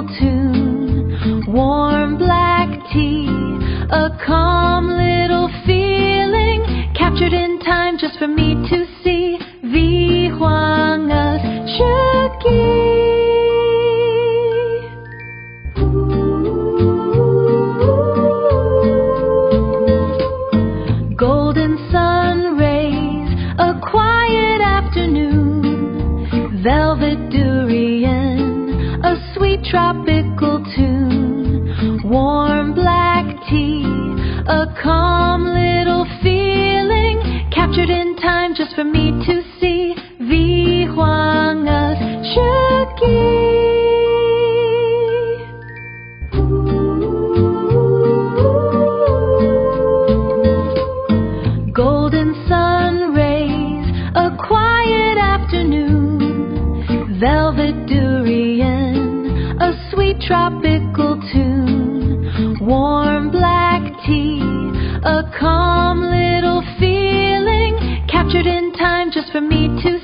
tropical tune, warm black tea, a calm little feeling, captured in time just for me to see. wie荒而世纪。Golden sun rays, a quiet afternoon, velvet durian, a sweet tropical tune, warm black tea, a calm little feeling, captured in time just for me to see. wie荒而世纪。Golden sun rays, a quiet afternoon, velvet durian, a sweet tropical tune, warm black tea, a calm little feeling, captured in time just for me to